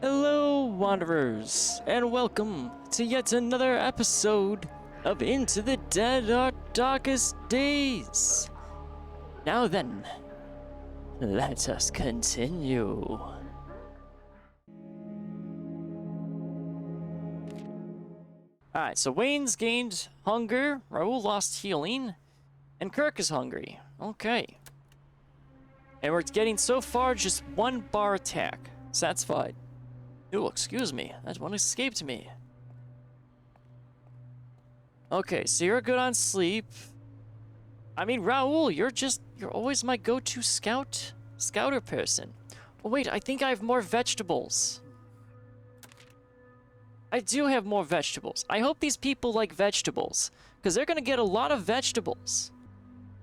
Hello, wanderers, and welcome to yet another episode of Into the Dead Our Darkest Days. Now then, let us continue. Alright, so Wayne's gained hunger, Raoul lost healing, and Kirk is hungry. Okay. And we're getting so far just one bar attack, so that's fine. Ooh, excuse me. That one escaped me. Okay, so you're good on sleep. I mean, Raoul, you're always my go-to scouter person. Oh, wait, I think I have more vegetables. I do have more vegetables. I hope these people like vegetables, because they're gonna get a lot of vegetables.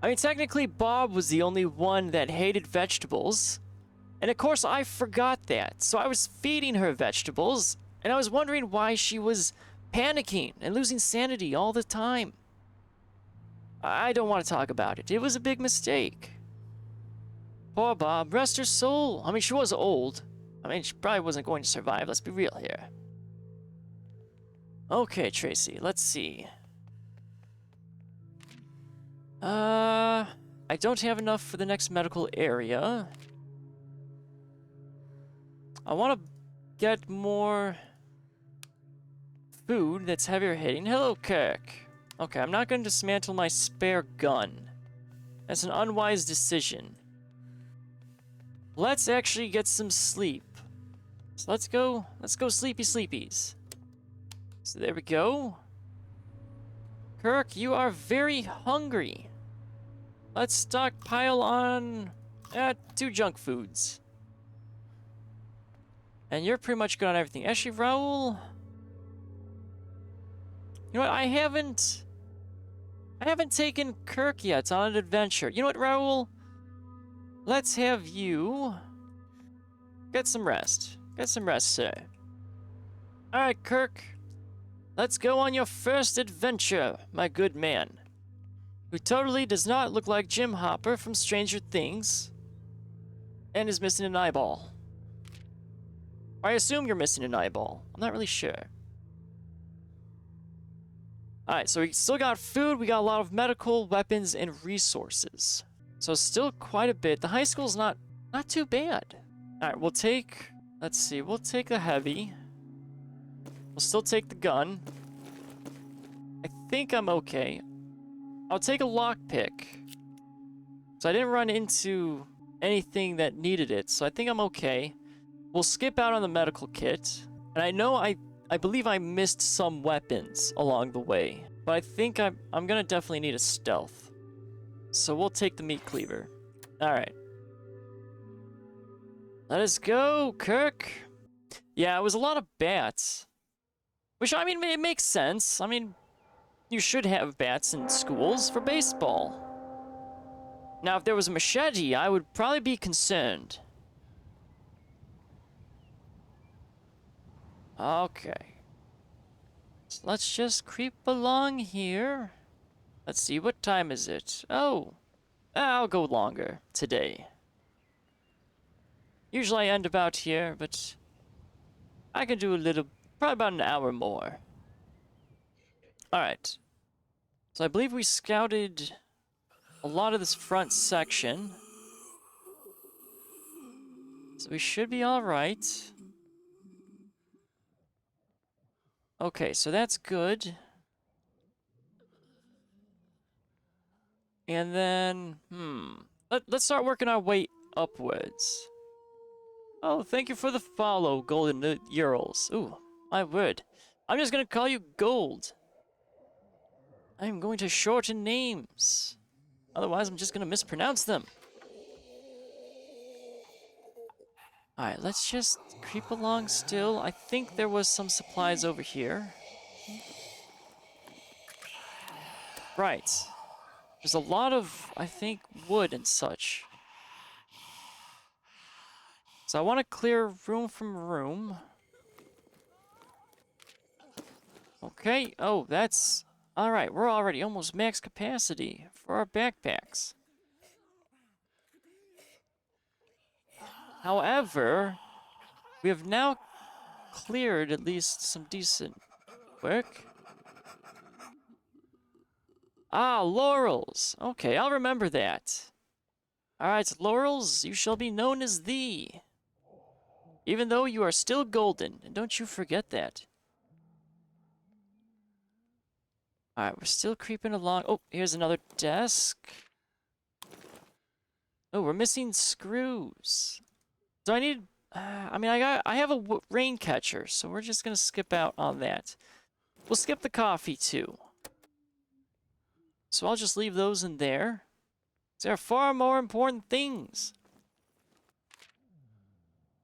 I mean, technically, Bob was the only one that hated vegetables. And of course, I forgot that, so I was feeding her vegetables, and I was wondering why she was panicking and losing sanity all the time. I don't want to talk about it. It was a big mistake. Poor Bob, rest her soul. I mean, she was old. I mean, she probably wasn't going to survive, let's be real here. Okay, Tracy, let's see. I don't have enough for the next medical area. I want to get more food that's heavier hitting. Hello, Kirk. Okay, I'm not going to dismantle my spare gun. That's an unwise decision. Let's actually get some sleep. So let's go sleepy sleepies. So there we go. Kirk, you are very hungry. Let's stockpile on 2 junk foods. And you're pretty much good on everything. Actually, Raoul... You know what, I haven't taken Kirk yet on an adventure. You know what, Raoul? Let's have you... Get some rest. Get some rest, sir. Alright, Kirk. Let's go on your first adventure, my good man. Who totally does not look like Jim Hopper from Stranger Things. And is missing an eyeball. I assume you're missing an eyeball. I'm not really sure. Alright, so we still got food, we got a lot of medical, weapons, and resources. So still quite a bit. The high school's not too bad. Alright, we'll take... Let's see, we'll take the heavy. We'll still take the gun. I think I'm okay. I'll take a lockpick. So I didn't run into anything that needed it, so I think I'm okay. We'll skip out on the medical kit. And I know I believe I missed some weapons along the way. But I think I'm gonna definitely need a stealth. So we'll take the meat cleaver. Alright. Let us go, Kirk. Yeah, it was a lot of bats. Which, I mean, it makes sense. I mean, you should have bats in schools for baseball. Now, if there was a machete, I would probably be concerned. Okay. So let's just creep along here. Let's see, what time is it? Oh, I'll go longer today. Usually I end about here, but I can do a little, probably about an hour more. Alright. So I believe we scouted a lot of this front section. So we should be alright. Okay, so that's good. And then, let's start working our way upwards. Oh, thank you for the follow, Golden Urals. Ooh, my word. I'm just gonna call you Gold. I'm going to shorten names. Otherwise, I'm just gonna mispronounce them. Alright, let's just creep along still. I think there was some supplies over here. Right. There's a lot of, I think, wood and such. So I want to clear room from room. Okay. Oh, that's... Alright, we're already almost max capacity for our backpacks. However, we have now cleared at least some decent work. Ah, laurels. Okay, I'll remember that. Alright, laurels, you shall be known as thee. Even though you are still golden, and don't you forget that. Alright, we're still creeping along. Oh, here's another desk. Oh, we're missing screws. So I need... I have a rain catcher, so we're just gonna skip out on that. We'll skip the coffee, too. So I'll just leave those in there. There are far more important things.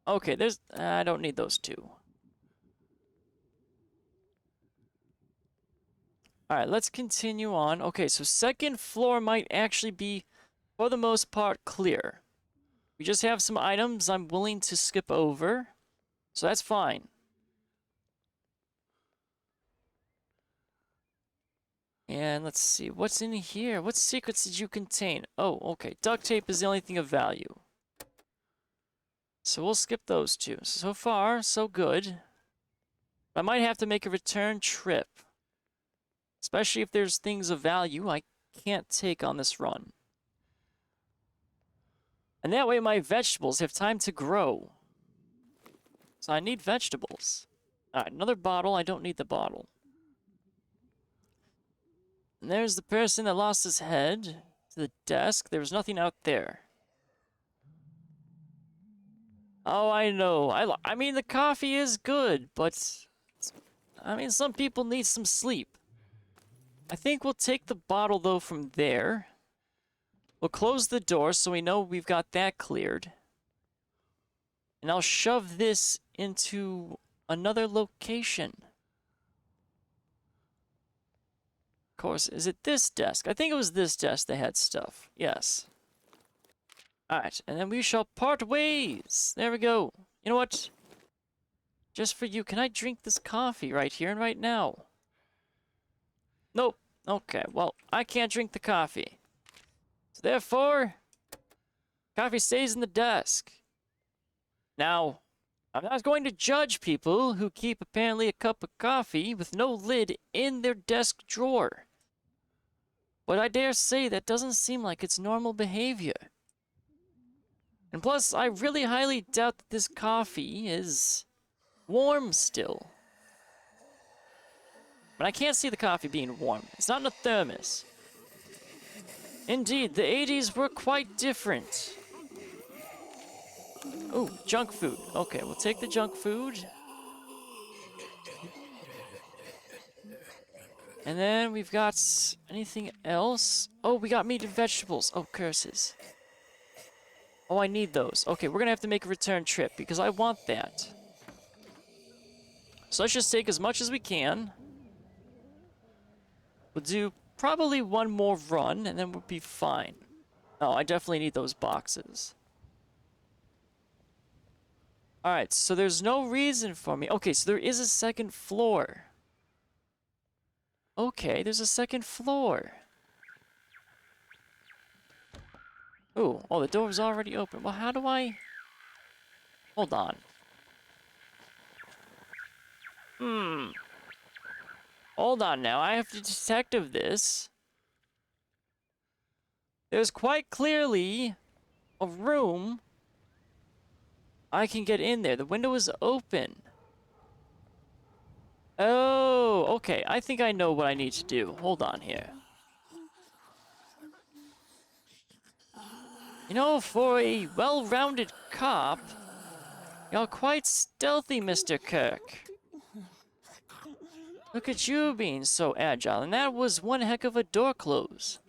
Okay, there's... I don't need those two. Alright, let's continue on. Okay, so second floor might actually be, for the most part, clear. We just have some items I'm willing to skip over. So that's fine. And let's see, what's in here? What secrets did you contain? Oh, okay, duct tape is the only thing of value. So we'll skip those two. So far, so good. I might have to make a return trip. Especially if there's things of value I can't take on this run. And that way my vegetables have time to grow. So I need vegetables. Alright, another bottle. I don't need the bottle. And there's the person that lost his head to the desk. There was nothing out there. Oh, I know. I mean, the coffee is good, but... I mean, some people need some sleep. I think we'll take the bottle, though, from there. We'll close the door so we know we've got that cleared. And I'll shove this into another location. Of course, is it this desk? I think it was this desk that had stuff. Yes. Alright, and then we shall part ways. There we go. You know what? Just for you, can I drink this coffee right here and right now? Nope. Okay, well, I can't drink the coffee. So therefore, coffee stays in the desk. Now, I'm not going to judge people who keep apparently a cup of coffee with no lid in their desk drawer. But I dare say that doesn't seem like it's normal behavior. And plus, I really highly doubt that this coffee is warm still. But I can't see the coffee being warm. It's not in a thermos. Indeed, the 80s were quite different. Ooh, junk food. Okay, we'll take the junk food. And then we've got anything else? Oh, we got meat and vegetables. Oh, curses. Oh, I need those. Okay, we're gonna have to make a return trip because I want that. So let's just take as much as we can. We'll do probably one more run and then we'll be fine. Oh, I definitely need those boxes. Alright, so there's no reason for me. Okay, so there is a second floor. Okay, there's a second floor. Ooh, oh, the door's already open. Well, how do I... Hold on. Hold on now, I have to detective this. There's quite clearly a room I can get in there. The window is open. Oh, okay. I think I know what I need to do. Hold on here. You know, for a well-rounded cop, you're quite stealthy, Mr. Kirk. Look at you being so agile, and that was one heck of a door close.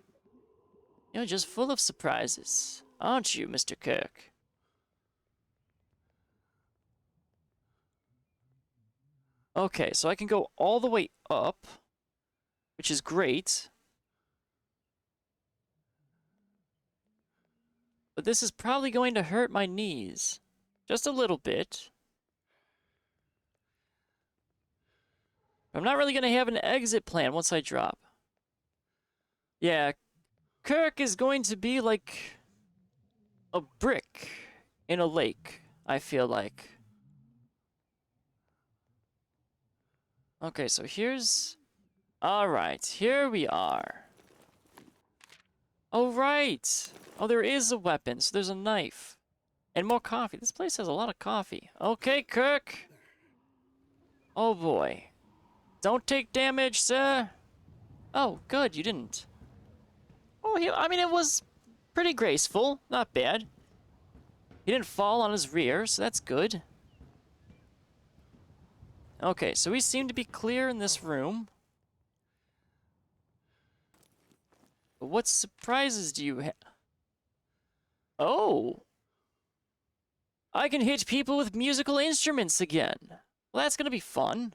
You're just full of surprises, aren't you, Mr. Kirk? Okay, so I can go all the way up, which is great. But this is probably going to hurt my knees. Just a little bit. I'm not really going to have an exit plan once I drop. Yeah, Kirk is going to be like a brick in a lake, I feel like. Okay, so here's... Alright, here we are. Oh, right! Oh, there is a weapon, so there's a knife. And more coffee. This place has a lot of coffee. Okay, Kirk! Oh, boy. Don't take damage, sir! Oh, good, you didn't. Oh, I mean, it was pretty graceful. Not bad. He didn't fall on his rear, so that's good. Okay, so we seem to be clear in this room. What surprises do you have? Oh! I can hit people with musical instruments again. Well, that's gonna be fun.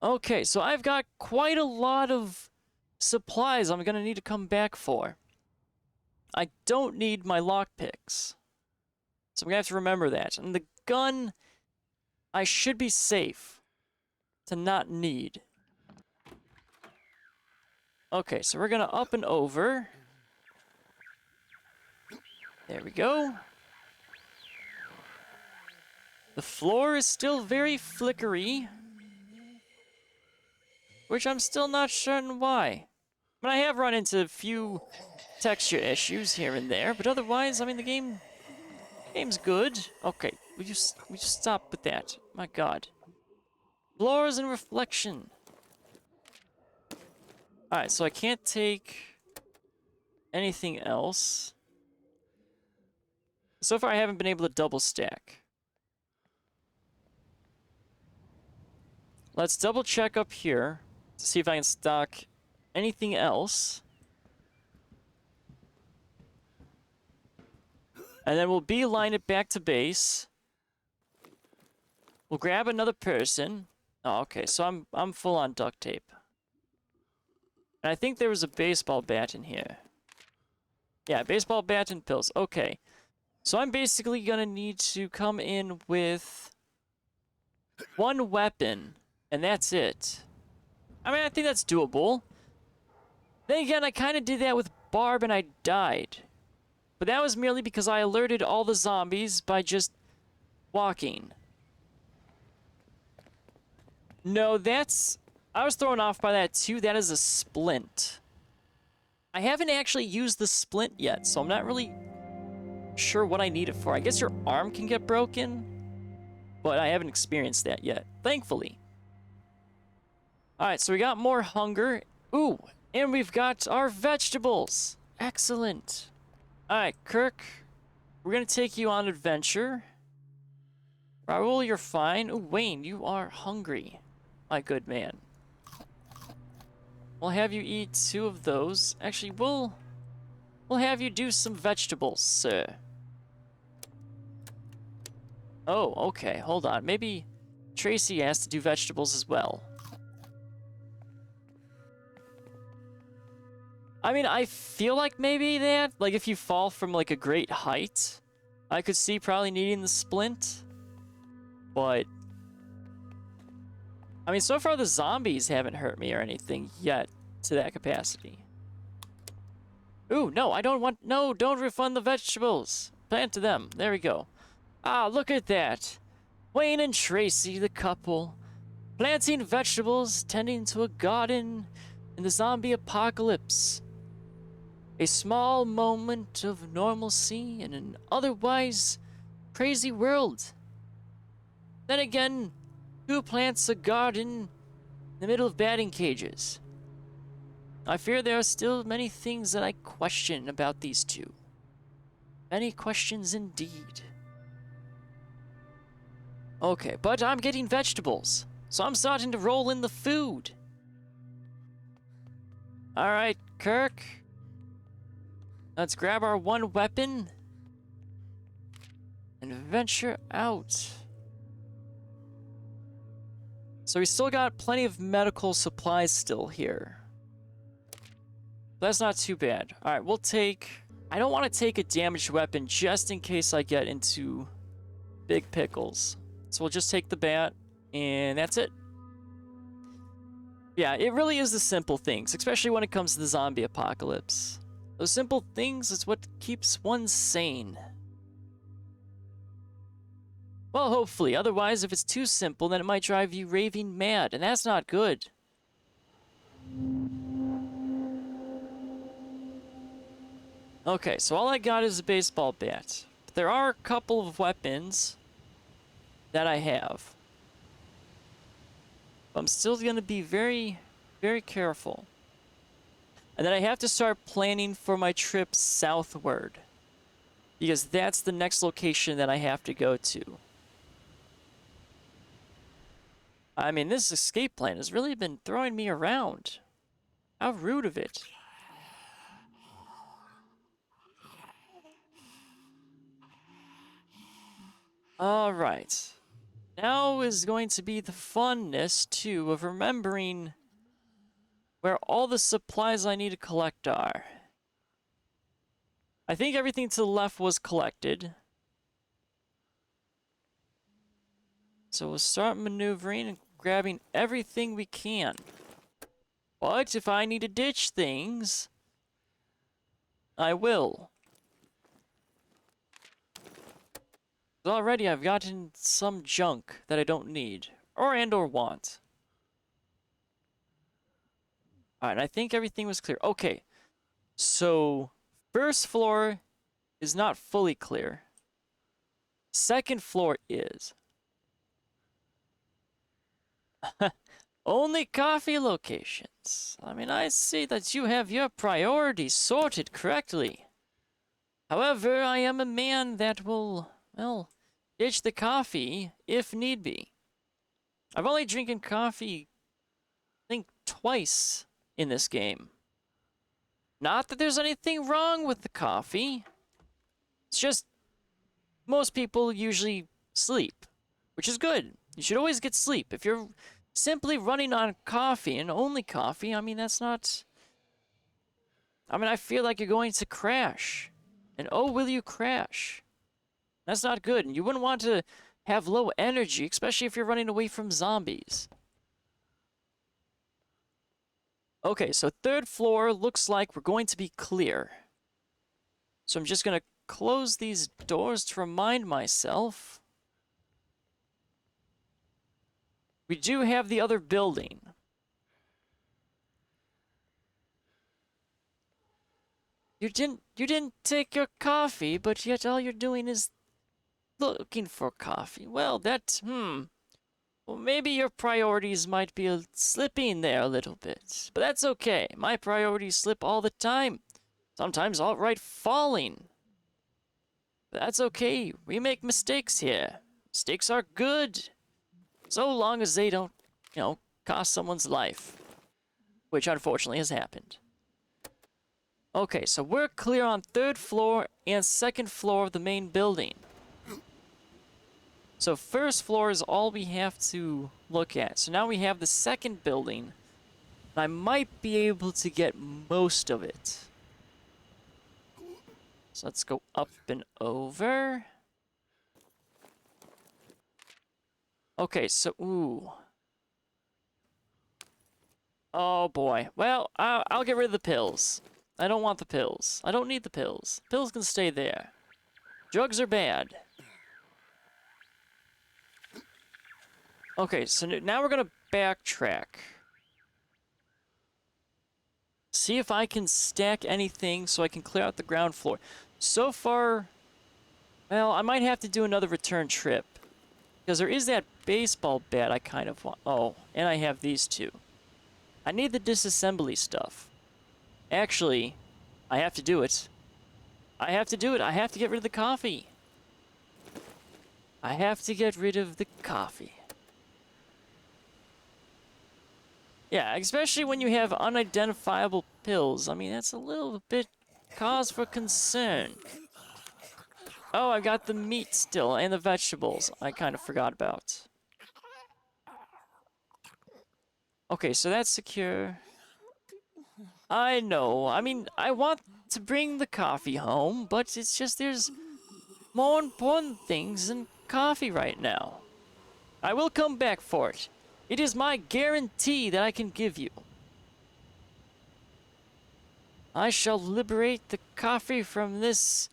Okay, so I've got quite a lot of supplies I'm gonna need to come back for. I don't need my lockpicks. So I'm gonna have to remember that. And the gun, I should be safe to not need. Okay, so we're gonna up and over. There we go. The floor is still very flickery, which I'm still not certain why. I mean, I have run into a few texture issues here and there, but otherwise, I mean, the game's good. Okay, we just stop with that. My God. Floors and reflection. Alright, so I can't take anything else. So far, I haven't been able to double stack. Let's double check up here to see if I can stock anything else. And then we'll beeline it back to base. We'll grab another person. Oh, okay, so I'm full on duct tape. And I think there was a baseball bat in here. Yeah, baseball bat and pills. Okay. So I'm basically gonna need to come in with one weapon, and that's it. I mean, I think that's doable. Then again, I kind of did that with Barb and I died. But that was merely because I alerted all the zombies by just walking. No, that's... I was thrown off by that too. That is a splint. I haven't actually used the splint yet, so I'm not really sure what I need it for. I guess your arm can get broken, but I haven't experienced that yet, thankfully. Alright, so we got more hunger. Ooh, and we've got our vegetables. Excellent. Alright, Kirk, we're gonna take you on an adventure. Raoul, you're fine. Ooh, Wayne, you are hungry. My good man. We'll have you eat 2 of those. Actually, we'll have you do some vegetables, sir. Oh, okay. Hold on. Maybe Tracy has to do vegetables as well. I mean, I feel like maybe that, like, if you fall from, like, a great height, I could see probably needing the splint. But I mean, so far the zombies haven't hurt me or anything yet to that capacity. Ooh, no, I don't want... No, don't refund the vegetables. Plant to them. There we go. Ah, look at that. Wayne and Tracy, the couple. Planting vegetables, tending to a garden in the zombie apocalypse. A small moment of normalcy in an otherwise crazy world. Then again, who plants a garden in the middle of batting cages? I fear there are still many things that I question about these two. Many questions indeed. Okay, but I'm getting vegetables, so I'm starting to roll in the food. Alright, Kirk. Let's grab our one weapon and venture out. So we still got plenty of medical supplies still here. That's not too bad. Alright, we'll take... I don't want to take a damaged weapon just in case I get into big pickles. So we'll just take the bat, and that's it. Yeah, it really is the simple things, especially when it comes to the zombie apocalypse. Those simple things is what keeps one sane. Well, hopefully. Otherwise, if it's too simple, then it might drive you raving mad, and that's not good. Okay, so all I got is a baseball bat. But there are a couple of weapons that I have. I'm still going to be very, very careful. And then I have to start planning for my trip southward, because that's the next location that I have to go to. I mean, this escape plan has really been throwing me around. How rude of it. Alright. Now is going to be the funness, too, of remembering where all the supplies I need to collect are. I think everything to the left was collected. So we'll start maneuvering and grabbing everything we can. But if I need to ditch things, I will. Already I've gotten some junk that I don't need, or want. Alright, I think everything was clear. Okay, so first floor is not fully clear. Second floor is. Only coffee locations. I mean, I see that you have your priorities sorted correctly. However, I am a man that will, well, ditch the coffee if need be. I've only drinking coffee, I think, twice in this game. Not that there's anything wrong with the coffee. It's just most people usually sleep, which is good. You should always get sleep. If you're simply running on coffee and only coffee, I mean, that's not... I mean, I feel like you're going to crash. And oh, will you crash? That's not good. And you wouldn't want to have low energy, especially if you're running away from zombies. Okay, so third floor looks like we're going to be clear. So I'm just going to close these doors to remind myself. We do have the other building. You didn't take your coffee, but yet all you're doing is looking for coffee. Well, well, maybe your priorities might be slipping there a little bit. But that's okay. My priorities slip all the time. Sometimes outright falling. But that's okay. We make mistakes here. Mistakes are good. So long as they don't, cost someone's life. Which unfortunately has happened. Okay, so we're clear on third floor and second floor of the main building. So first floor is all we have to look at. So now we have the second building. And I might be able to get most of it. So let's go up and over. Okay, so, ooh. Oh boy. Well, I'll get rid of the pills. I don't want the pills. I don't need the pills. Pills can stay there. Drugs are bad. Okay, so now we're gonna backtrack. See if I can stack anything so I can clear out the ground floor. So far, well, I might have to do another return trip. Because there is that baseball bat I kind of want. Oh, and I have these two. I need the disassembly stuff. Actually, I have to do it. I have to do it. I have to get rid of the coffee. I have to get rid of the coffee. Yeah, especially when you have unidentifiable pills. I mean, that's a little bit cause for concern. Oh, I got the meat still and the vegetables I kind of forgot about. Okay, so that's secure. I know. I mean, I want to bring the coffee home, but it's just there's more important things than coffee right now. I will come back for it. It is my guarantee that I can give you. I shall liberate the coffee from this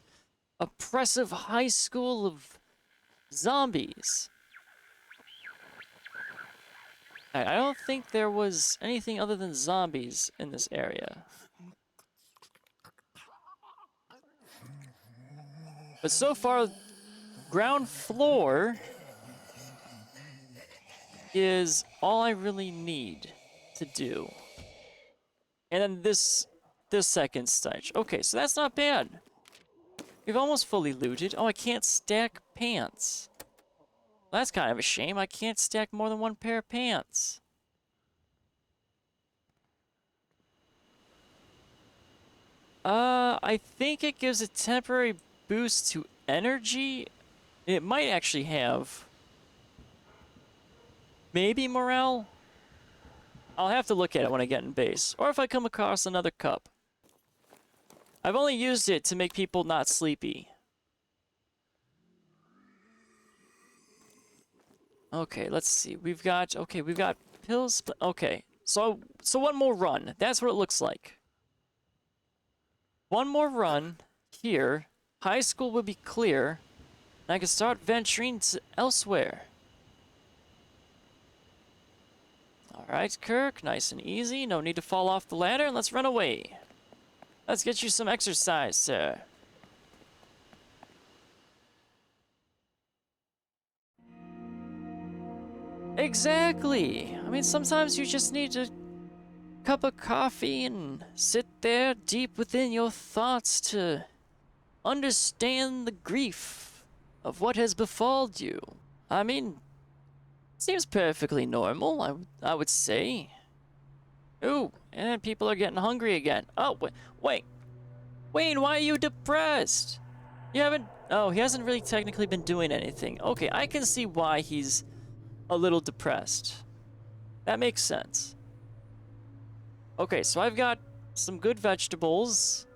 oppressive high school of Zombies. I don't think there was anything other than zombies in this area. But so far, ground floor is all I really need to do. And then this second stage. Okay, so that's not bad. We've almost fully looted. Oh, I can't stack pants. That's kind of a shame. I can't stack more than one pair of pants. I think it gives a temporary boost to energy. It might actually have maybe morale. I'll have to look at it when I get in base, or if I come across another cup. I've only used it to make people not sleepy. Okay, let's see. We've got pills. Okay, so one more run. That's what it looks like. One more run here. High school will be clear, and I can start venturing to elsewhere. Alright, Kirk, nice and easy. No need to fall off the ladder, and let's run away. Let's get you some exercise, sir. Exactly! I mean, sometimes you just need a cup of coffee and sit there deep within your thoughts to understand the grief of what has befalled you. I mean, seems perfectly normal, I would say. Ooh, and people are getting hungry again. Oh, wait. Wayne, why are you depressed? You haven't... Oh, he hasn't really technically been doing anything. Okay, I can see why he's a little depressed. That makes sense. Okay, so I've got some good vegetables.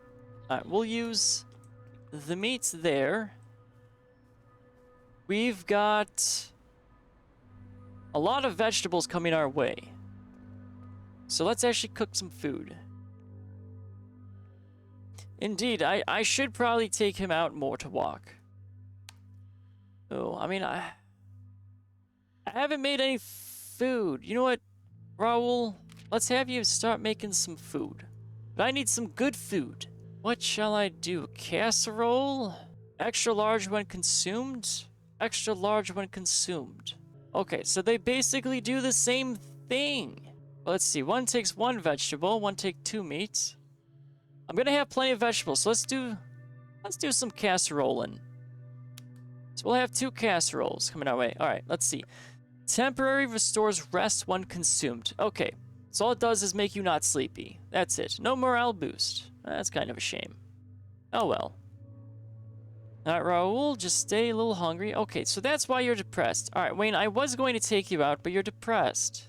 Alright, we'll use the meats there. We've got a lot of vegetables coming our way. So let's actually cook some food. Indeed, I should probably take him out more to walk. Oh, I mean, I haven't made any food. You know what, Raul? Let's have you start making some food. But I need some good food. What shall I do? Casserole? Extra large when consumed? Extra large when consumed. Okay, so they basically do the same thing. Well, let's see. One takes one vegetable, one takes two meats. I'm gonna have plenty of vegetables, so let's do some casserolling. So we'll have 2 casseroles coming our way. Alright, let's see. Temporary restores rest when consumed. Okay, so all it does is make you not sleepy. That's it. No morale boost. That's kind of a shame. Oh well. Alright, Raul, just stay a little hungry. Okay, so that's why you're depressed. Alright, Wayne, I was going to take you out, but you're depressed.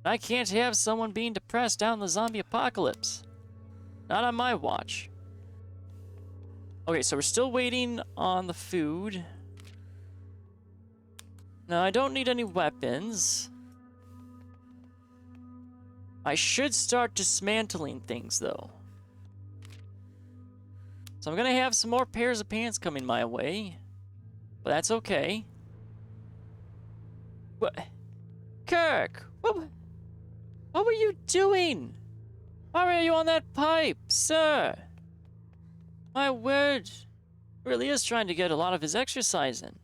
I can't have someone being depressed down the zombie apocalypse. Not on my watch. Okay, so we're still waiting on the food. No, I don't need any weapons. I should start dismantling things, though. So I'm gonna have some more pairs of pants coming my way. But that's okay. What? Kirk! What were you doing? Why were you on that pipe, sir? My word. Really is trying to get a lot of his exercise in.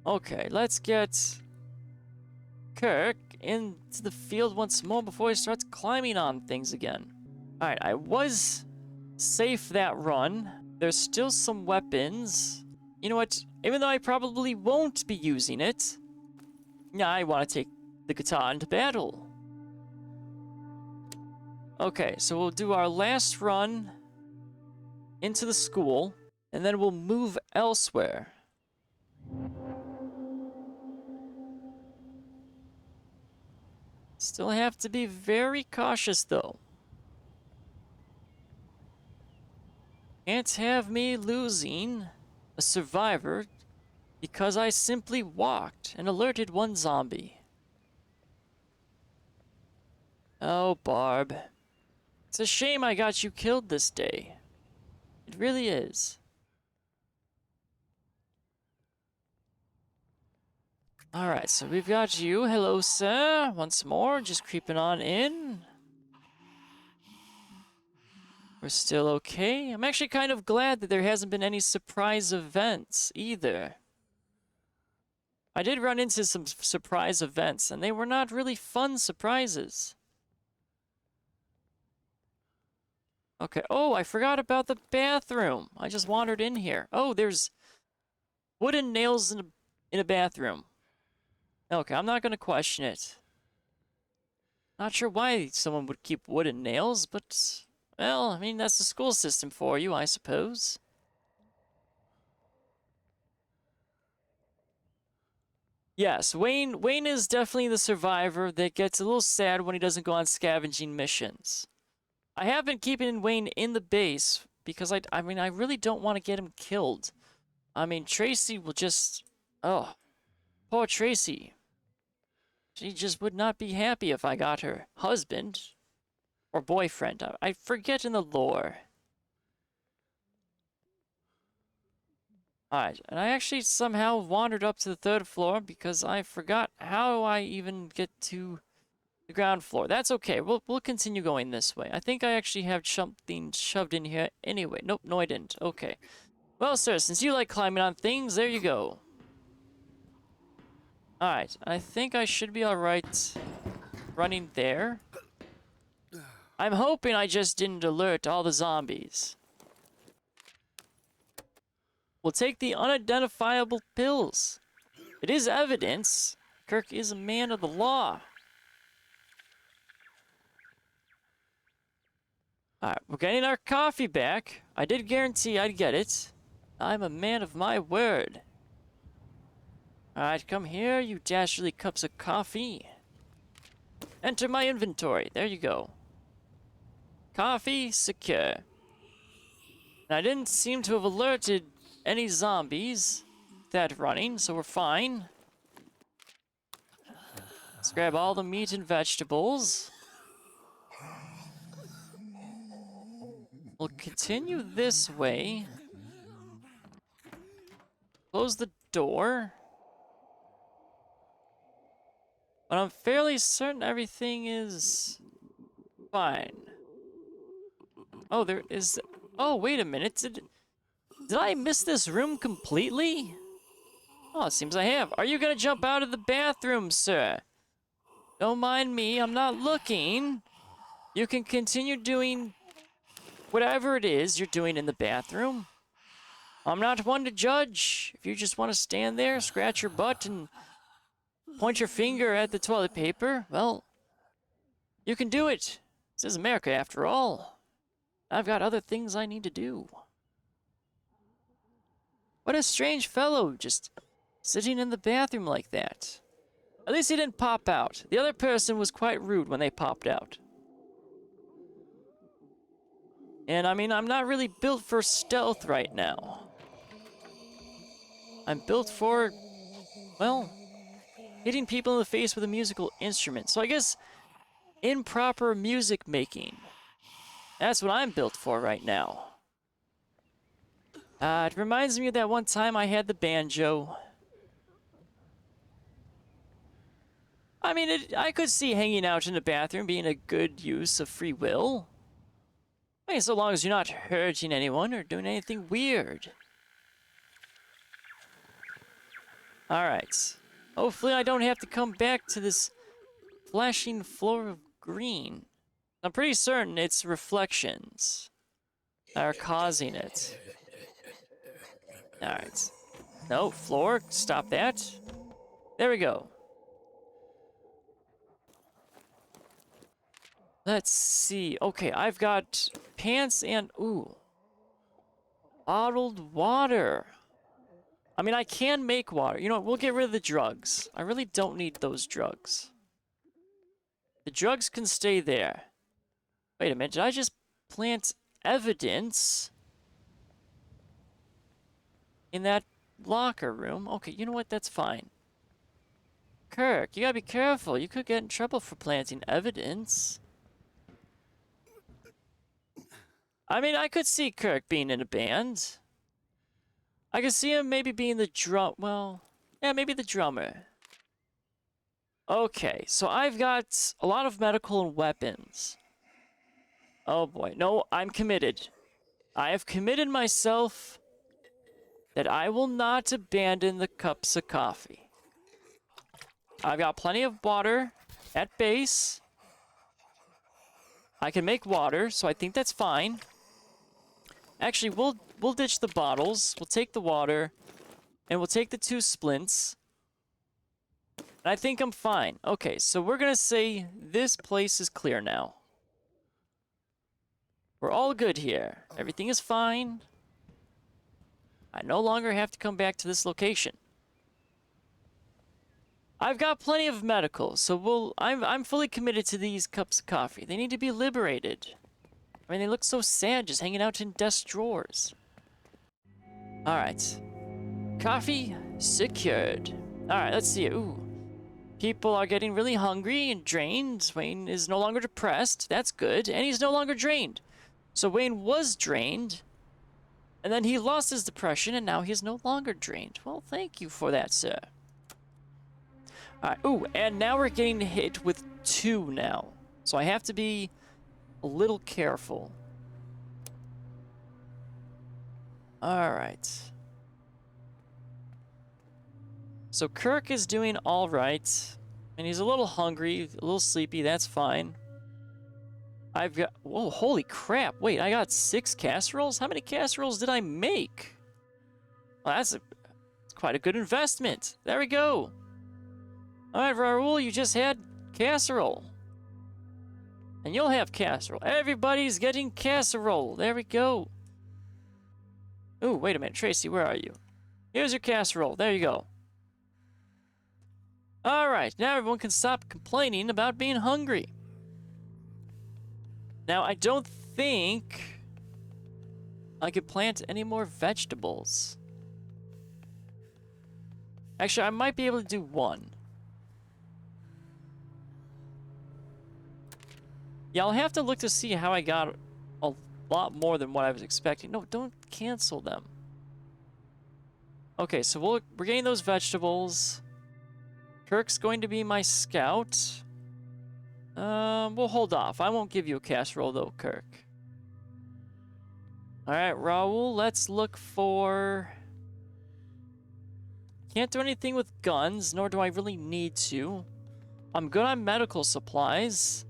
Okay, let's get Kirk into the field once more before he starts climbing on things again. Alright, I was safe that run. There's still some weapons. You know what? Even though I probably won't be using it, yeah, I want to take the guitar into battle. Okay, so we'll do our last run into the school, and then we'll move elsewhere. Still have to be very cautious, though. Can't have me losing a survivor because I simply walked and alerted one zombie. Oh, Barb. It's a shame I got you killed this day. It really is. Alright, so we've got you. Hello, sir. Once more, just creeping on in. We're still okay. I'm actually kind of glad that there hasn't been any surprise events either. I did run into some surprise events, and they were not really fun surprises. Okay. Oh, I forgot about the bathroom. I just wandered in here. Oh, there's wooden nails in a bathroom. Okay, I'm not going to question it. Not sure why someone would keep wooden nails, but, well, I mean, that's the school system for you, I suppose. Yes, Wayne is definitely the survivor that gets a little sad when he doesn't go on scavenging missions. I have been keeping Wayne in the base because I mean, I really don't want to get him killed. I mean, Tracy will just... Oh, poor Tracy. She just would not be happy if I got her husband or boyfriend. I forget in the lore. Alright, and I actually somehow wandered up to the 3rd floor because I forgot how I even get to the ground floor. That's okay. We'll continue going this way. I think I actually have something shoved in here anyway. Nope, no I didn't. Okay. Well, sir, since you like climbing on things, there you go. Alright, I think I should be alright running there. I'm hoping I just didn't alert all the zombies. We'll take the unidentifiable pills. It is evidence. Kirk is a man of the law. Alright, we're getting our coffee back. I did guarantee I'd get it. I'm a man of my word. Alright, come here, you dastardly cups of coffee. Enter my inventory. There you go. Coffee secure. And I didn't seem to have alerted any zombies that running, so we're fine. Let's grab all the meat and vegetables. We'll continue this way. Close the door. But I'm fairly certain everything is fine. Oh, there is... Oh, wait a minute. Did I miss this room completely? Oh, it seems I have. Are you gonna jump out of the bathroom, sir? Don't mind me. I'm not looking. You can continue doing whatever it is you're doing in the bathroom. I'm not one to judge. If you just want to stand there, scratch your butt, and point your finger at the toilet paper, well, you can do it. This is America, after all. I've got other things I need to do. What a strange fellow, just sitting in the bathroom like that. At least he didn't pop out. The other person was quite rude when they popped out. And I mean, I'm not really built for stealth right now. I'm built for, well, hitting people in the face with a musical instrument. So I guess improper music making. That's what I'm built for right now. It reminds me of that one time I had the banjo. I mean, I could see hanging out in the bathroom being a good use of free will. I mean, so long as you're not hurting anyone or doing anything weird. Alright. Hopefully I don't have to come back to this flashing floor of green. I'm pretty certain it's reflections that are causing it. Alright. No, floor, stop that. There we go. Let's see. Okay, I've got pants and... Ooh. Bottled water. I mean, I can make water. You know what? We'll get rid of the drugs. I really don't need those drugs. The drugs can stay there. Wait a minute. Did I just plant evidence in that locker room? Okay, you know what? That's fine. Kirk, you gotta be careful. You could get in trouble for planting evidence. I mean, I could see Kirk being in a band. I could see him maybe being the well, yeah, maybe the drummer. Okay, so I've got a lot of medical and weapons. Oh boy, no, I'm committed. I have committed myself that I will not abandon the cups of coffee. I've got plenty of water at base. I can make water, so I think that's fine. Actually, we'll ditch the bottles. We'll take the water, and we'll take the 2 splints. And I think I'm fine. Okay, so we're gonna say this place is clear now. We're all good here. Everything is fine. I no longer have to come back to this location. I've got plenty of medical, so I'm fully committed to these cups of coffee. They need to be liberated. I mean, they look so sad just hanging out in desk drawers. Alright. Coffee secured. Alright, let's see. Ooh. People are getting really hungry and drained. Wayne is no longer depressed. That's good. And he's no longer drained. So Wayne was drained. And then he lost his depression, and now he's no longer drained. Well, thank you for that, sir. Alright, ooh, and now we're getting hit with 2 now. So I have to be a little careful. Alright. So Kirk is doing alright. And he's a little hungry, a little sleepy, that's fine. I've got... Whoa, holy crap. Wait, I got 6 casseroles? How many casseroles did I make? Well, that's quite a good investment. There we go. Alright, Raul, you just had casserole. And you'll have casserole. Everybody's getting casserole. There we go. Ooh, wait a minute. Tracy, where are you? Here's your casserole. There you go. Alright, now everyone can stop complaining about being hungry. Now, I don't think I could plant any more vegetables. Actually, I might be able to do 1. Yeah, I'll have to look to see how I got a lot more than what I was expecting. No, don't cancel them. Okay, so we're getting those vegetables. Kirk's going to be my scout. We'll hold off. I won't give you a casserole, though, Kirk. Alright, Raul, let's look for... Can't do anything with guns, nor do I really need to. I'm good on medical supplies.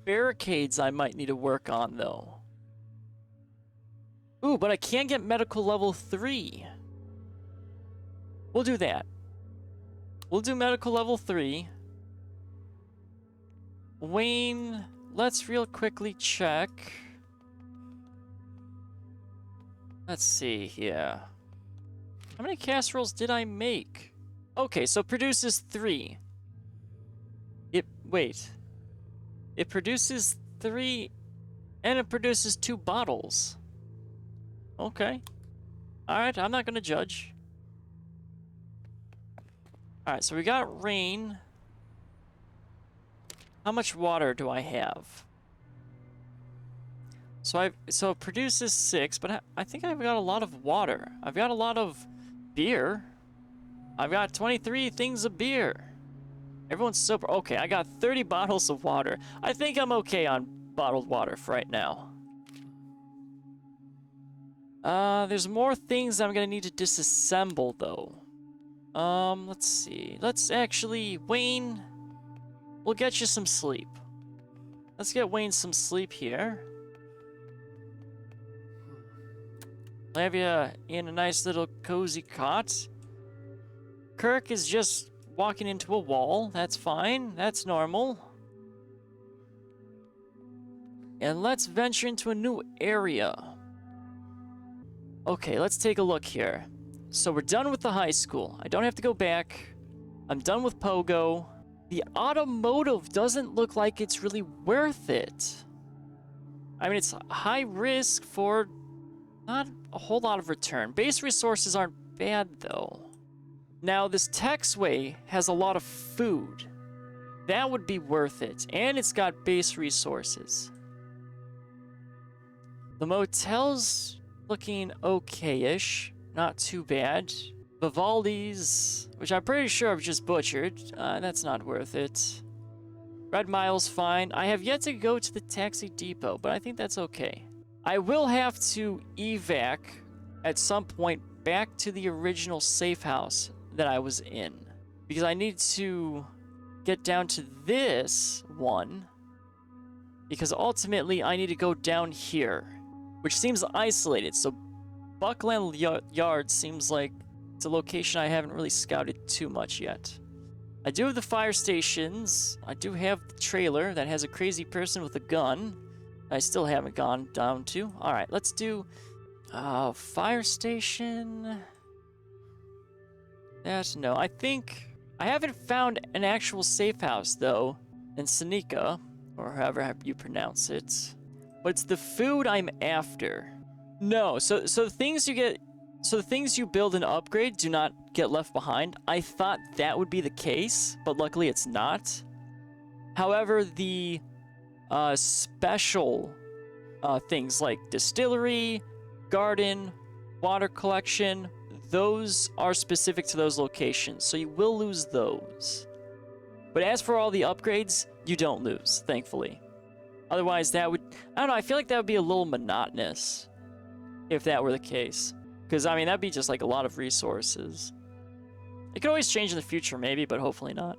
Barricades I might need to work on, though. Ooh, but I can get medical level 3. We'll do that. We'll do medical level 3. Wayne, let's real quickly check. Let's see here. How many casseroles did I make? Okay, so produces 3. Wait. It produces 3, and it produces 2 bottles. Okay. Alright, I'm not gonna judge. Alright, so we got rain. How much water do I have? So it produces 6, but I think I've got a lot of water. I've got a lot of beer. I've got 23 things of beer. Everyone's sober. Okay, I got 30 bottles of water. I think I'm okay on bottled water for right now. There's more things I'm gonna need to disassemble, though. Let's see. Let's actually... Wayne, we'll get you some sleep. Let's get Wayne some sleep here. I'll have you in a nice little cozy cot. Kirk is just walking into a wall. That's fine. That's normal. And let's venture into a new area. Okay, let's take a look here. So we're done with the high school. I don't have to go back. I'm done with Pogo. The automotive doesn't look like it's really worth it. I mean, it's high risk for not a whole lot of return. Base resources aren't bad, though. Now, this Texway has a lot of food. That would be worth it. And it's got base resources. The motel's looking okay-ish. Not too bad. Vivaldi's, which I'm pretty sure I've just butchered. That's not worth it. Red Mile's fine. I have yet to go to the taxi depot, but I think that's okay. I will have to evac at some point back to the original safe house that I was in, because I need to get down to this one, because ultimately I need to go down here, which seems isolated. So Buckland Yard seems like it's a location I haven't really scouted too much yet. I do have the fire stations. I do have the trailer that has a crazy person with a gun I still haven't gone down to. All right, let's do fire station. No, I think I haven't found an actual safe house though in Seneca, or however you pronounce it. But it's the food I'm after. No, so the things you get, so the things you build and upgrade do not get left behind. I thought that would be the case, but luckily it's not. However, the special things like distillery, garden, water collection, those are specific to those locations, so you will lose those. But as for all the upgrades, you don't lose, thankfully. Otherwise, that would, I don't know, I feel like that would be a little monotonous if that were the case. Because, I mean, that'd be just like a lot of resources. It could always change in the future, maybe, but hopefully not.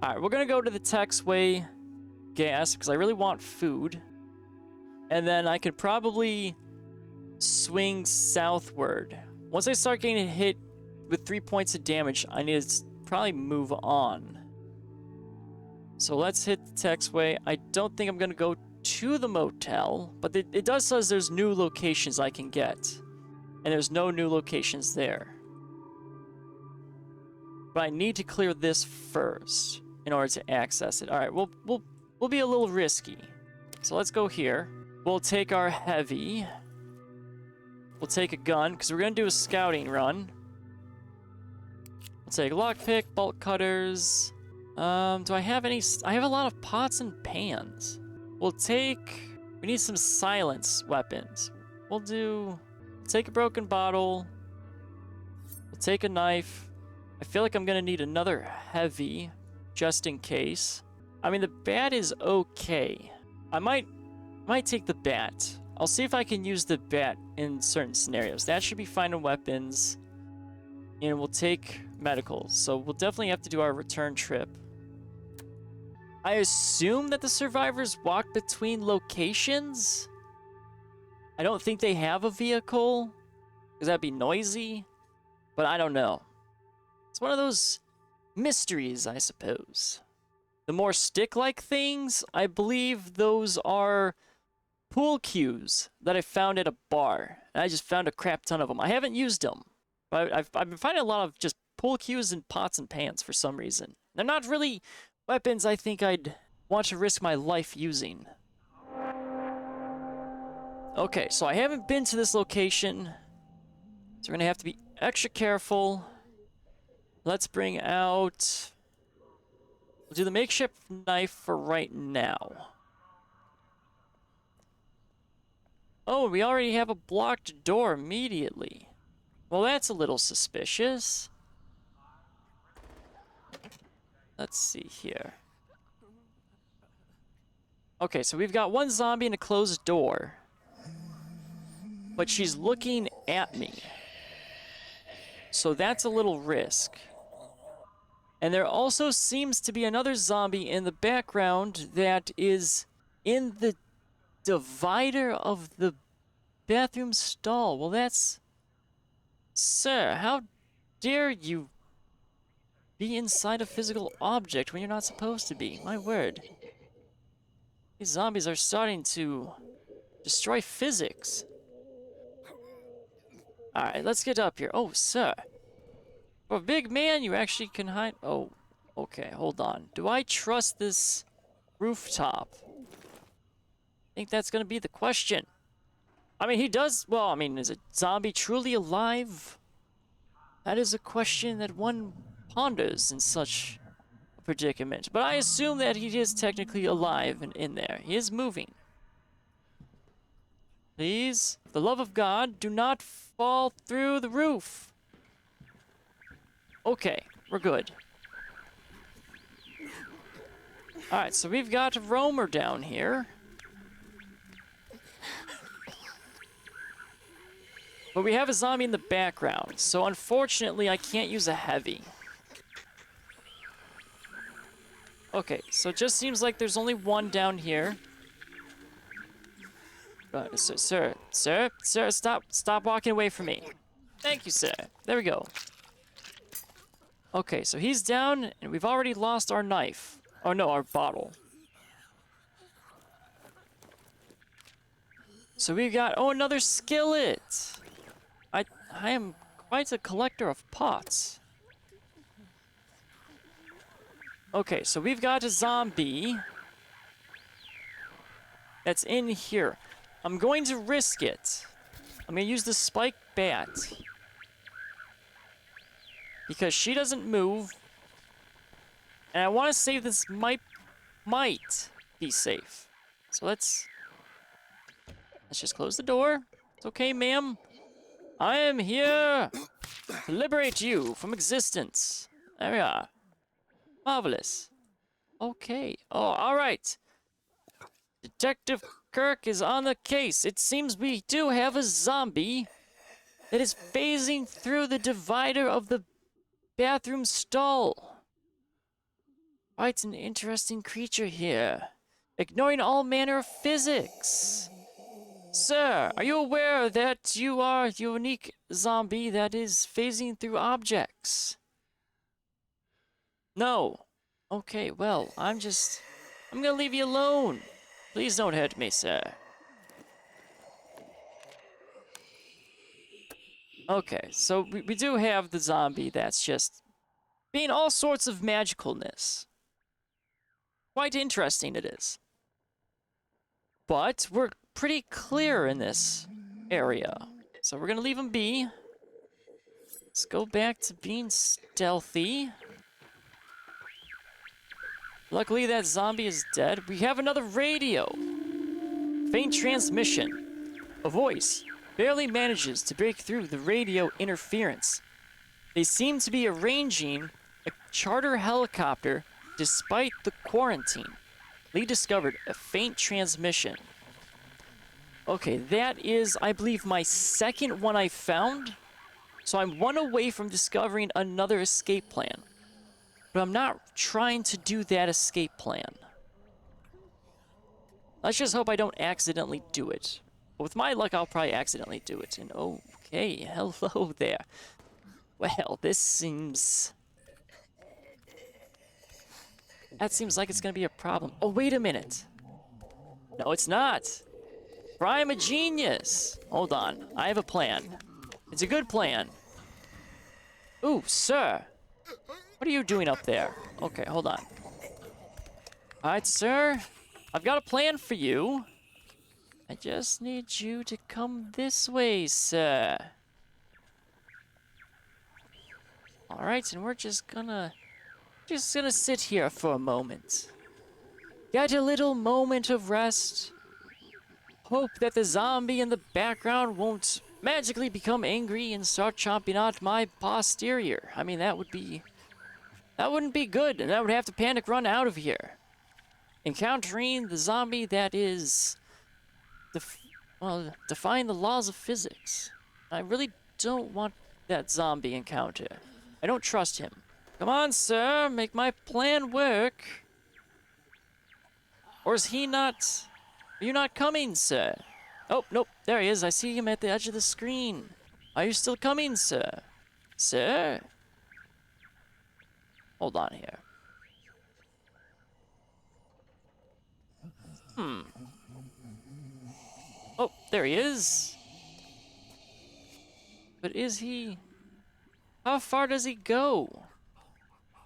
Alright, we're gonna go to the Texway gas, because I really want food. And then I could probably swing southward. Once I start getting hit with 3 points of damage, I need to probably move on. So let's hit the Texway. I don't think I'm gonna go to the motel, but it does says there's new locations I can get. And there's no new locations there. But I need to clear this first in order to access it. All right, we'll be a little risky. So let's go here. We'll take our heavy. We'll take a gun, because we're going to do a scouting run. We'll take lockpick, bolt cutters. Do I have any? I have a lot of pots and pans. We'll take... We need some silence weapons. We'll take a broken bottle. We'll take a knife. I feel like I'm going to need another heavy, just in case. I mean, the bat is okay. I might take the bat. I'll see if I can use the bat in certain scenarios. That should be fine in weapons. And we'll take medicals. So we'll definitely have to do our return trip. I assume that the survivors walk between locations. I don't think they have a vehicle, because that'd be noisy. But I don't know. It's one of those mysteries, I suppose. The more stick-like things, I believe those are pool cues that I found at a bar. And I just found a crap ton of them. I haven't used them. But I've been finding a lot of just pool cues and pots and pans for some reason. They're not really weapons I think I'd want to risk my life using. Okay, so I haven't been to this location. So we're going to have to be extra careful. Let's bring out... We'll do the makeshift knife for right now. Oh, we already have a blocked door immediately. Well, that's a little suspicious. Let's see here. Okay, so we've got one zombie and a closed door. But she's looking at me. So that's a little risk. And there also seems to be another zombie in the background that is in the divider of the bathroom stall. Well, that's... Sir, how dare you be inside a physical object when you're not supposed to be? My word. These zombies are starting to destroy physics. Alright, let's get up here. Oh, sir. For a big man, you actually can hide... Oh, okay, hold on. Do I trust this rooftop? I think that's going to be the question. I mean, he does... Well, I mean, is a zombie truly alive? That is a question that one ponders in such a predicament. But I assume that he is technically alive and in there. He is moving. Please, for the love of God, do not fall through the roof. Okay, we're good. Alright, so we've got Roamer down here. But we have a zombie in the background, so unfortunately I can't use a heavy. Okay, so it just seems like there's only one down here. Sir, stop walking away from me. Thank you, sir. There we go. Okay, so he's down, and we've already lost our knife. Oh no, our bottle. So we've got, oh, another skillet. I am quite a collector of pots. Okay, so we've got a zombie that's in here. I'm going to risk it. I'm going to use the spike bat. Because she doesn't move. And I want to say this might be safe. So let's just close the door. It's okay, ma'am. I am here to liberate you from existence. There we are. Marvelous. Okay. Oh, all right. Detective Kirk is on the case. It seems we do have a zombie that is phasing through the divider of the bathroom stall. Quite an interesting creature here, ignoring all manner of physics. Sir, are you aware that you are a unique zombie that is phasing through objects? No. Okay, well, I'm gonna leave you alone. Please don't hurt me, sir. Okay, so we do have the zombie that's just being all sorts of magicalness. Quite interesting it is. But we're pretty clear in this area. So we're gonna leave him be. Let's go back to being stealthy. Luckily that zombie is dead. We have another radio. Faint transmission. A voice barely manages to break through the radio interference. They seem to be arranging a charter helicopter despite the quarantine. Lee discovered a faint transmission. Okay, that is, I believe, my second one I found. So I'm one away from discovering another escape plan. But I'm not trying to do that escape plan. Let's just hope I don't accidentally do it. But with my luck, I'll probably accidentally do it. And okay, hello there. Well, this seems... That seems like it's gonna be a problem. Oh, wait a minute. No, it's not. For I am a genius. Hold on, I have a plan. It's a good plan. Ooh, sir. What are you doing up there? Okay, hold on. Alright, sir. I've got a plan for you. I just need you to come this way, sir. Alright, and we're just gonna sit here for a moment. Get a little moment of rest. Hope that the zombie in the background won't magically become angry and start chomping at my posterior. I mean, that wouldn't be good, and I would have to panic run out of here. Encountering the zombie that is, defying the laws of physics. I really don't want that zombie encounter. I don't trust him. Come on, sir, make my plan work. Or is he not... Are you not coming, sir? Oh, nope, there he is. I see him at the edge of the screen. Are you still coming, sir? Sir? Hold on here. Oh, there he is. But is he... How far does he go?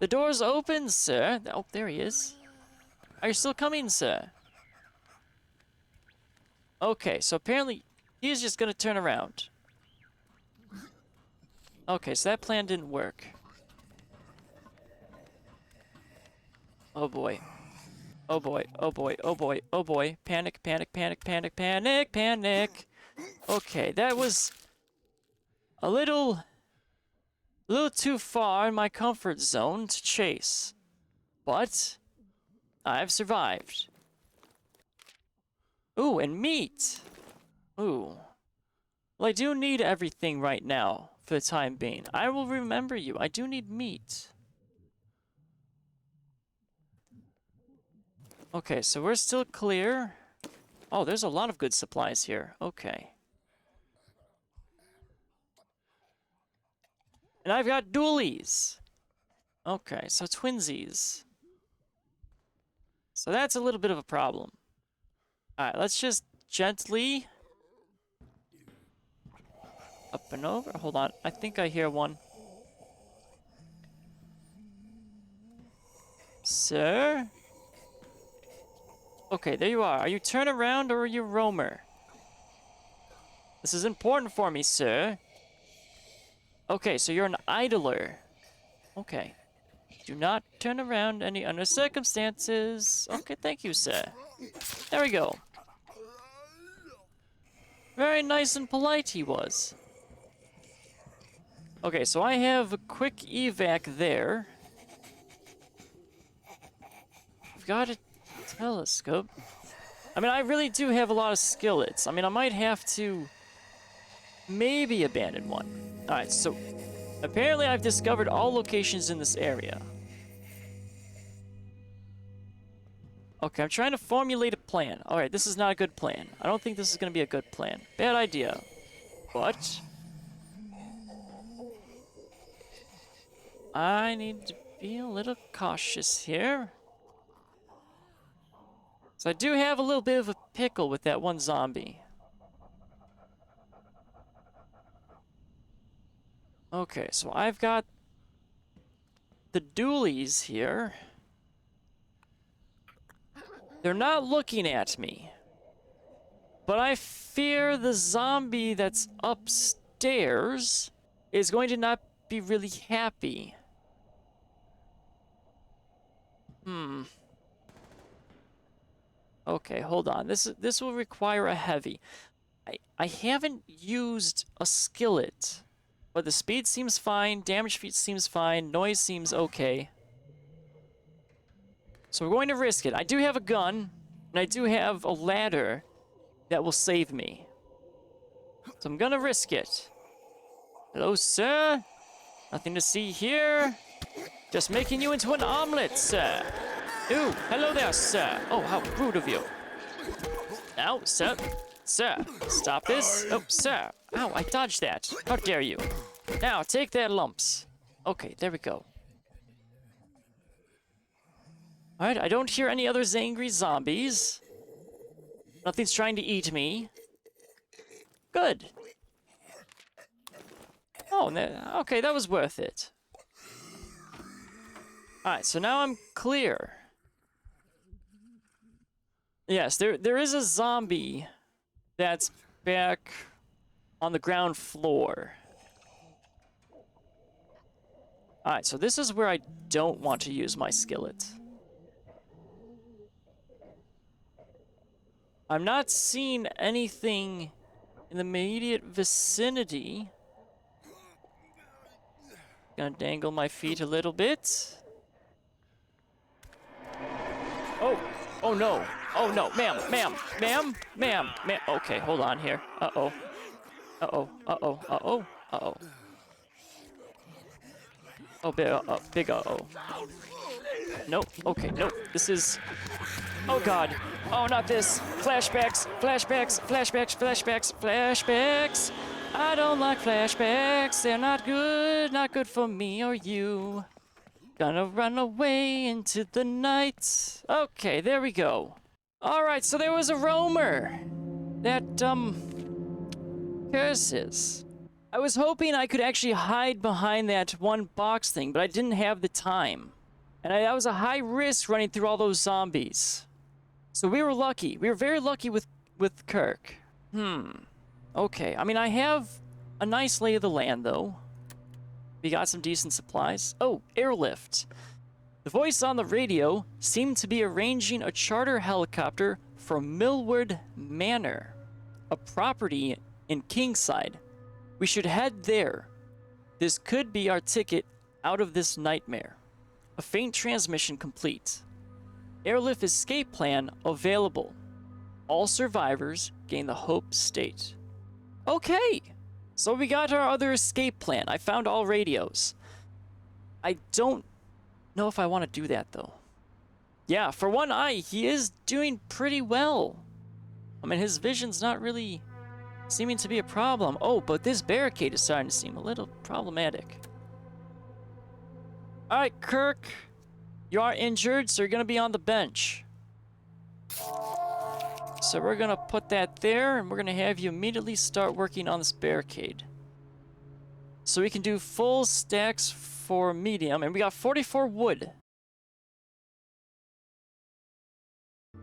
The door's open, sir. Oh, there he is. Are you still coming, sir? Okay, so apparently he's just gonna turn around. Okay, so that plan didn't work. Oh boy. Oh boy, oh boy, oh boy, oh boy. Panic, panic, panic, panic, panic, panic. Okay, that was a little A little too far in my comfort zone to chase. But I've survived. Ooh, and meat. Ooh. Well, I do need everything right now for the time being. I will remember you. I do need meat. Okay, so we're still clear. Oh, there's a lot of good supplies here. Okay. And I've got dualies. Okay, so twinsies. So that's a little bit of a problem. Alright, let's just gently... up and over. Hold on. I think I hear one. Sir? Okay, there you are. Are you turn around or are you roamer? This is important for me, sir. Okay, so you're an idler. Okay. Do not turn around any under circumstances. Okay, thank you, sir. There we go. Very nice and polite he was. Okay, so I have a quick evac there. I've got a telescope. I mean, I really do have a lot of skillets. I mean, I might have to maybe abandon one. Alright, so apparently I've discovered all locations in this area. Okay, I'm trying to formulate a plan. Alright, this is not a good plan. I don't think this is going to be a good plan. Bad idea. But I need to be a little cautious here. So I do have a little bit of a pickle with that one zombie. Okay, so I've got the dualies here. They're not looking at me. But I fear the zombie that's upstairs is going to not be really happy. Okay, hold on. This will require a heavy. I haven't used a skillet, but the speed seems fine, damage feat seems fine, noise seems okay. So we're going to risk it. I do have a gun, and I do have a ladder that will save me. So I'm gonna risk it. Hello, sir. Nothing to see here. Just making you into an omelet, sir. Ooh, hello there, sir. Oh, how rude of you. Now, sir. Sir, stop this. Oh, sir. Ow, I dodged that. How dare you. Now, take their lumps. Okay, there we go. Alright, I don't hear any other angry zombies. Nothing's trying to eat me. Good. Oh, okay, that was worth it. Alright, so now I'm clear. Yes, there is a zombie that's back on the ground floor. Alright, so this is where I don't want to use my skillet. I'm not seeing anything in the immediate vicinity. Gonna dangle my feet a little bit. Oh no. Oh no, ma'am. Okay, hold on here. Uh-oh. Oh, big uh-oh. Nope, okay, nope. This is... Oh god. Oh, not this. Flashbacks. I don't like flashbacks. They're not good. Not good for me or you. Gonna run away into the night. Okay, there we go. Alright, so there was a roamer that, curses. I was hoping I could actually hide behind that one box thing, but I didn't have the time. And that was a high risk running through all those zombies. So we were lucky. We were very lucky with Kirk. Okay, I mean, I have a nice lay of the land, though. We got some decent supplies. Oh, Airlift. The voice on the radio seemed to be arranging a charter helicopter for Millward Manor, a property in Kingside. We should head there. This could be our ticket out of this nightmare. A faint transmission complete. Airlift escape plan available. All survivors gain the hope state. Okay, so we got our other escape plan. I found all radios. I don't know if I want to do that though. Yeah, for one eye, he is doing pretty well. I mean, his vision's not really seeming to be a problem. Oh, but this barricade is starting to seem a little problematic. All right, Kirk, you are injured, so you're gonna be on the bench. So we're gonna put that there, and we're gonna have you immediately start working on this barricade. So we can do full stacks for medium, and we got 44 wood.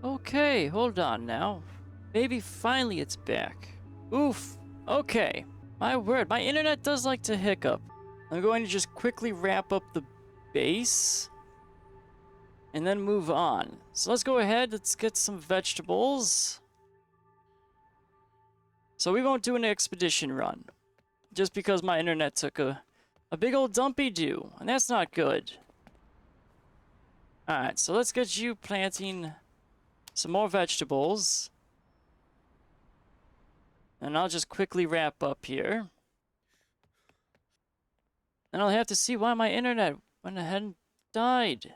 Okay, hold on now. Maybe finally it's back. Oof. Okay. My word, my internet does like to hiccup. I'm going to just quickly wrap up the base and then move on. So let's go ahead, let's get some vegetables. So we won't do an expedition run just because my internet took a big old dumpy do, and that's not good. Alright, so let's get you planting some more vegetables. And I'll just quickly wrap up here. And I'll have to see why my internet went ahead and died.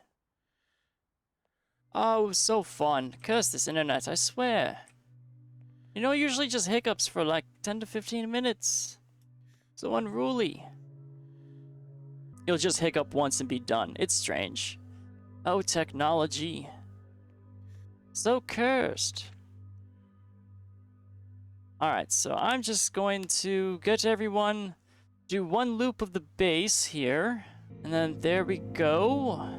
Oh, it was so fun. Curse this internet, I swear. You know, usually just hiccups for like 10 to 15 minutes. So unruly. You'll just hiccup once and be done. It's strange. Oh, technology. So cursed. Alright, so I'm just going to get everyone, do one loop of the base here. And then there we go.